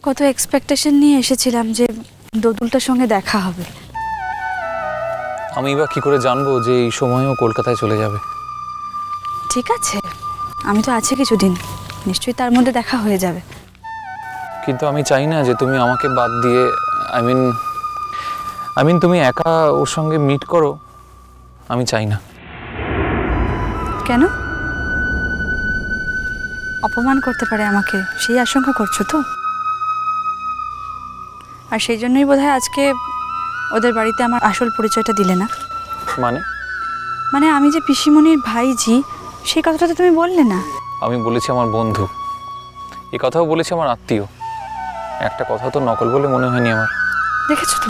কত এক্সপেকটেশন নিয়ে এসেছিলাম যে দোদুলটার সঙ্গে দেখা হবে। আমি বা কি করে জানবো যে এই সময়ও কলকাতায় চলে যাবে? ঠিক আছে, আমি তো আছি কিছুদিন, নিশ্চয়ই তার মধ্যে দেখা হয়ে যাবে। কিন্তু আমি চাই না যে তুমি আমাকে বাদ দিয়ে আই মিন তুমি একা ওর সঙ্গে মিট করো, আমি চাই না। কেন? অপমান করতে পারে আমাকে, সেই আশঙ্কা করছো তো? আর সেই জন্যই বোধহয় আজকে ওদের বাড়িতে আমার আসল পরিচয়টা দিলে না। মানে আমি যে পিসিমণির ভাইজি, সেই কথাটা তো তুমি বললে না। আমি বলেছি আমার বন্ধু, এ কথাও বলেছি আমার আত্মীয়। একটা কথা তো নকল বলে মনে হয়নি আমার। দেখেছো তো,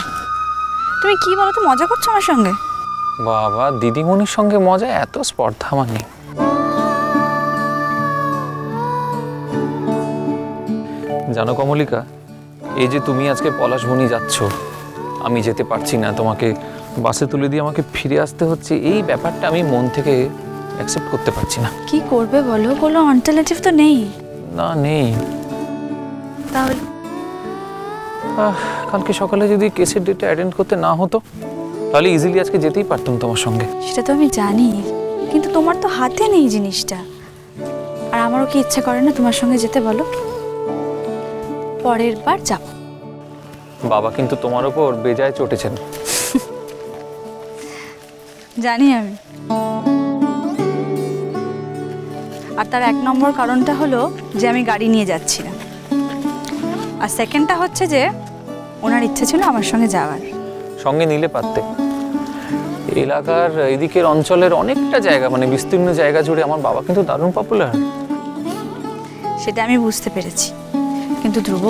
তুমি কি বলো তো, মজা করছো আমার সঙ্গে? বাবা, দিদিমণির সঙ্গে মজা, এত স্পর্ধা আমার নেই। জানো কমলিকা, এই যে তুমি আজকে পলাশবনি যাচ্ছ, আমি যেতে পারছি না, তোমাকে বাসে তুলে দিয়ে আমাকে ফিরে আসতে হচ্ছে, এই ব্যাপারটা আমি মন থেকে অ্যাকসেপ্ট করতে পারছি না। কি করবে বলো, কোনো অল্টারনেটিভ তো নেই। না, নেই। তাহলে কালকে সকালে যদি কেসের ডেটে অ্যাটেন্ড করতে না হতো, তাহলে ইজিলি আজকে যেতেই পারতাম তোমার সঙ্গে। সেটা তো আমি জানি, কিন্তু তোমার তো হাতে নেই জিনিসটা। আর আমারও কি ইচ্ছা করে না তোমার সঙ্গে যেতে, বলো? পরের বার যাব। বাবা কিন্তু তোমার ওপর বেজায় চটেছেন। জানি আমি। আর তার 1 নম্বর কারণটা হলো যে আমি গাড়ি নিয়ে যাচ্ছি না, আর সেকেন্ডটা হচ্ছে যে ওনার ইচ্ছে ছিল আমার সঙ্গে যাওয়ার। সঙ্গে নিলে পারতে। এলাকার এদিকের অঞ্চলের অনেকটা জায়গা, মানে বিস্তীর্ণ জায়গা জুড়ে আমার বাবা কিন্তু দারুণ পপুলার। সেটা আমি বুঝতে পেরেছি, কিন্তু ধ্রুব,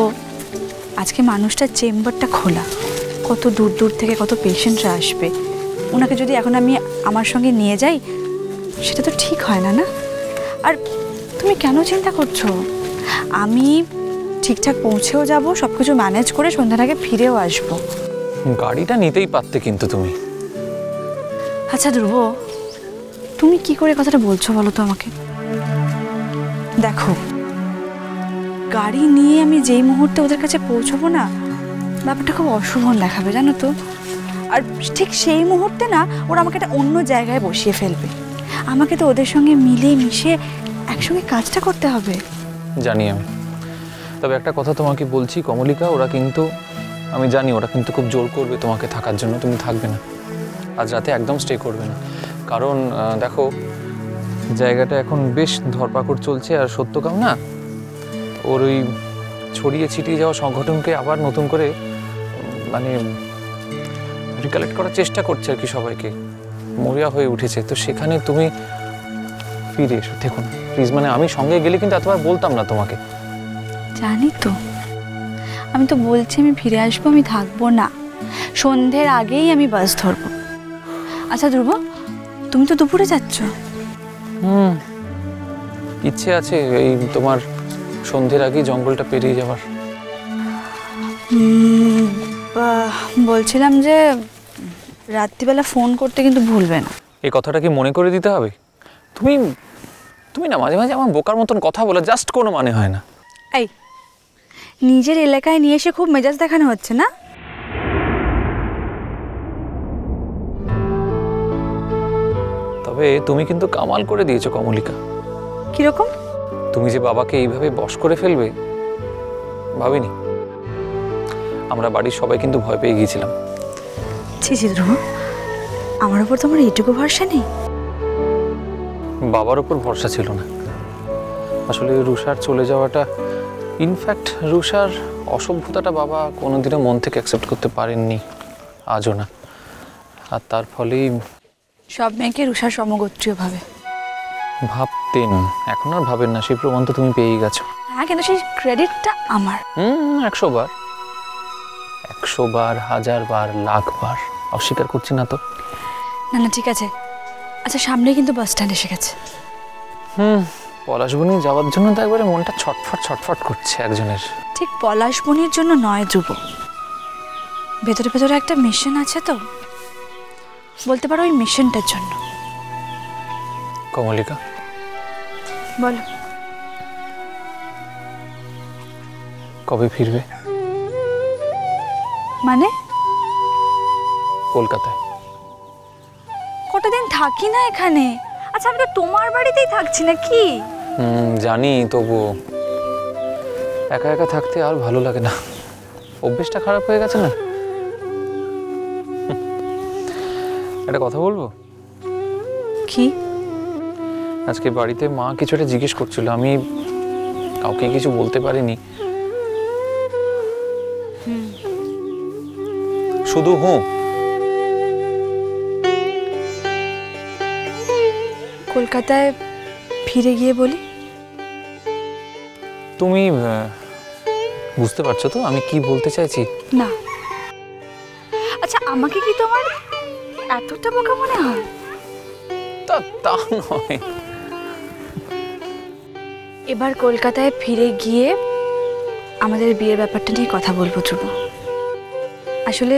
আজকে মানুষটার চেম্বারটা খোলা, কত দূর দূর থেকে কত পেশেন্টরা আসবে। ওনাকে যদি এখন আমি আমার সঙ্গে নিয়ে যাই, সেটা তো ঠিক হয় না, না? আর তুমি কেন চিন্তা করছো? আমি ঠিকঠাক পৌঁছেও যাব, সব কিছু ম্যানেজ করে সন্ধ্যার আগে ফিরেও আসবো। গাড়িটা নিতেই পারতে কিন্তু তুমি। আচ্ছা ধ্রুব, তুমি কি করে কথাটা বলছো বলো তো আমাকে? দেখো, গাড়ি নিয়ে আমি যেই মুহূর্তে ওদের কাছে পৌঁছবো না, ব্যাপারটা খুব অশুভন দেখাবে, জানো তো? আর ঠিক সেই মুহূর্তে না, ওরা আমাকে একটা অন্য জায়গায় বসিয়ে ফেলবে। আমাকে তো ওদের সঙ্গে মিলে মিশে একসঙ্গে কাজটা করতে হবে। জানি আমি, তবে একটা কথা তোমাকে বলছি কমলিকা, ওরা কিন্তু, আমি জানি ওরা কিন্তু খুব জোর করবে তোমাকে থাকার জন্য, তুমি থাকবে না আজ রাতে, একদম স্টে করবে না। কারণ দেখো, জায়গাটা এখন বেশ ধরপাকড় চলছে, আর সত্যকাম না ওর ওই ছড়িয়ে ছিটিয়ে যাওয়া সংগঠনকে আবার নতুন করে মানে রিকালেক্ট করার চেষ্টা করছে আর কি, সবাইকে মরিয়া হয়ে উঠেছে। তো সেখানে তুমি ফিরে এসো, দেখুন প্লিজ। মানে আমি সঙ্গে গেলে কিন্তু এতবার বলতাম না তোমাকে। জানি তো, আমি তো বলছি আমি ফিরে আসবো, আমি থাকবো না, সন্ধ্যের আগেই আমি বাস ধরবো। আচ্ছা ধ্রুব, তুমি তো দুপুরে যাচ্ছ। ইচ্ছে আছে এই তোমার সন্ধ্যের আগেই জঙ্গলটা পেরিয়ে যাওয়ার। বলছিলাম যে রাত্রিবেলা ফোন করতে কিন্তু ভুলবে না। এই কথাটা কি মনে করে দিতে হবে? তুমি তুমি না মাঝে মাঝে আমার বোকার মতন কথা বলে, জাস্ট কোনো মানে হয় না। এই, নিজের এলাকায় নিয়ে এসে খুব মেজাজ দেখানো হচ্ছে না? তবে তুমি কিন্তু কামাল করে দিয়েছো কমলিকা। কিরকম? তুমি যে বাবাকে এইভাবে বশ করে ফেলবে ভাবিনি। আমরা বাড়ির সবাই কিন্তু ভয় পেয়ে গিয়েছিলাম। ছি ছি ধ্রুব, আমার উপর তোমার এইটুকু ভরসা নেই? বাবার উপর ভরসা ছিল না আসলে। রুষার চলে যাওয়াটা, ইনফ্যাক্ট রুষার অসভ্যতাটা বাবা কোনোদিনও মন থেকে অ্যাকসেপ্ট করতে পারেননি, আজও না। আর তার ফলেই সব মেয়েকে রুষার সমগোত্রীয় ভাবে। ভাবতেন, এখন আর ভাবেন না, সেই প্রমাণ তো তুমি পেয়েই গেছো। হ্যাঁ, কিন্তু সেই ক্রেডিটটা আমার। 100 বার, 100 বার, 1000 বার, লাখ বার অস্বীকার করছি না তো। না না, ঠিক আছে। আচ্ছা, সামনে কিন্তু বাস স্ট্যান্ড এসে গেছে। পলাশবনি যাওয়ার জন্য তো একবারে মনটা ছটফট ছটফট করছে একজনের। ঠিক পলাশবনির জন্য নয় ধ্রুব, ভেতরে ভেতরে একটা মিশন আছে, তো বলতে পারো ওই মিশনটার জন্য। কবে ফিরবে? মানে কলকাতায়। কটা দিন থাকি না এখানে। আচ্ছা আমি তো তোমার বাড়িতেই থাকছি না কি? জানি, তবু একা একা থাকতে আর ভালো লাগে না, অভ্যেসটা খারাপ হয়ে গেছে না। একটা কথা বলবো? কি? আজকে বাড়িতে মা কিছু একটা জিজ্ঞেস করছিল, আমি কাউকে কিছু বলতে পারিনি। শুধু কলকাতায় ফিরে গিয়ে বলি। তুমি বুঝতে পারছো তো আমি কি বলতে চাইছি? না। আচ্ছা আমাকে কি তোমার এতটা বোকা মনে হয়? তা নয়। এবার কলকাতায় ফিরে গিয়ে আমাদের বিয়ের ব্যাপারটা নিয়ে কথা বলবো ধ্রুব। আসলে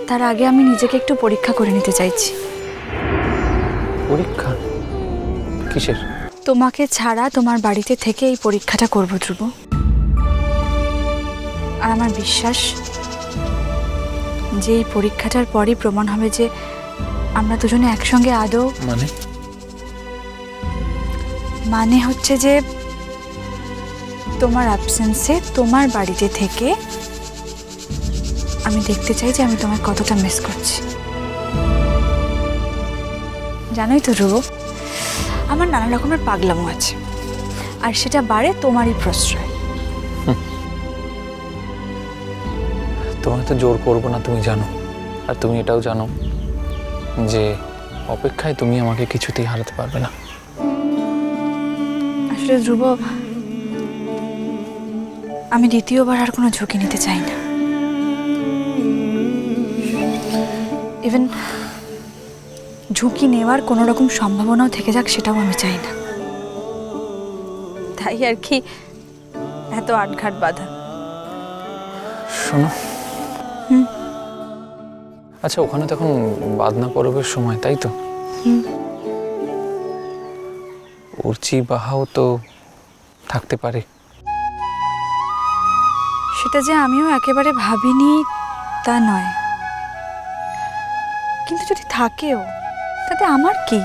তার আগে আমি নিজেকে একটু পরীক্ষা করে নিতে চাইছি। পরীক্ষা? কিসের? তোমাকে ছাড়া তোমার বাড়িতে থেকে এই পরীক্ষাটা করবো ধ্রুব। আর আমার বিশ্বাস যে এই পরীক্ষাটার পরই প্রমাণ হবে যে আমরা দুজনে একসঙ্গে আদৌ। মানে হচ্ছে যে তোমার অ্যাবসেন্সে তোমার বাড়িতে থেকে আমি দেখতে চাই যে আমি তোমায় কতটা মিস করছি। জানোই তো ধ্রুব, আমার নানা রকমের পাগলামো আছে, আর সেটা বাড়ে তোমারই প্রশ্রয়। তোমায় তো জোর করবো না, তুমি জানো। আর তুমি এটাও জানো যে অপেক্ষায় তুমি আমাকে কিছুতেই হারাতে পারবে না। আসলে ধ্রুব, আমি দ্বিতীয়বার আর কোনো ঝুঁকি নিতে চাই না। ইভেন ঝুঁকি নেওয়ার কোনো রকম সম্ভাবনাও থেকে যাক সেটাও আমি চাই না। তাই আর কি এত আটঘাট বাঁধা। শোনো, আচ্ছা ওখানে তখন বাদনা পরবের সময়, তাই তো? উর্চি বাহাও তো থাকতে পারে। সেটা যে আমিও একেবারে ভাবিনি তা নয়, কিন্তু যদি থাকেও তাতে আমার কি?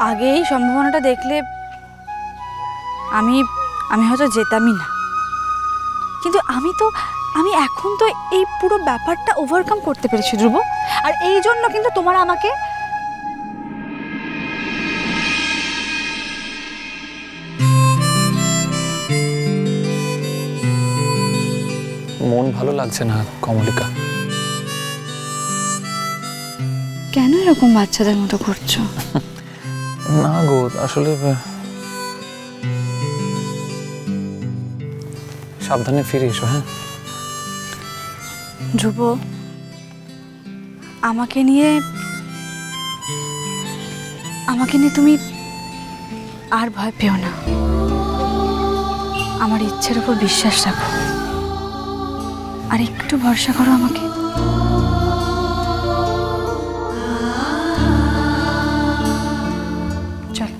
আগে এই সম্ভাবনাটা দেখলে আমি হয়তো যেতামই না, কিন্তু আমি এখন তো এই পুরো ব্যাপারটা ওভারকাম করতে পেরেছি ধ্রুব। আর এই জন্য কিন্তু তোমার আমাকে মন ভালো লাগছে না কমলিকা। কেন এরকম বাচ্চাদের মতো করছো? না গো, আসলে সাবধানে ফিরে এসো। হ্যাঁ ধ্রুব, আমাকে নিয়ে তুমি আর ভয় পেও না। আমার ইচ্ছের উপর বিশ্বাস রাখো, আর একটু ভরসা করো আমাকে। চল।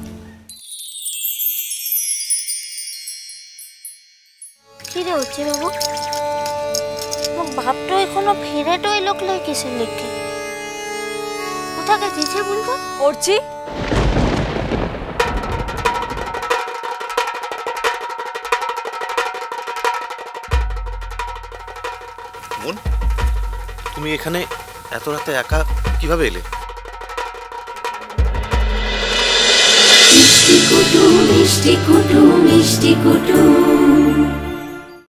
কি রে হচ্ছে বাবু, মোক বাপটো এখনো ফেরাটো এলো ক্লাই কিসের লিখে? কোথা গেছে বলতো? অর্চি, বোন, তুমি এখানে এত রাতে একা কিভাবে এলে? মিষ্টি কুটু মিষ্টি কুটু মিষ্টি কুটু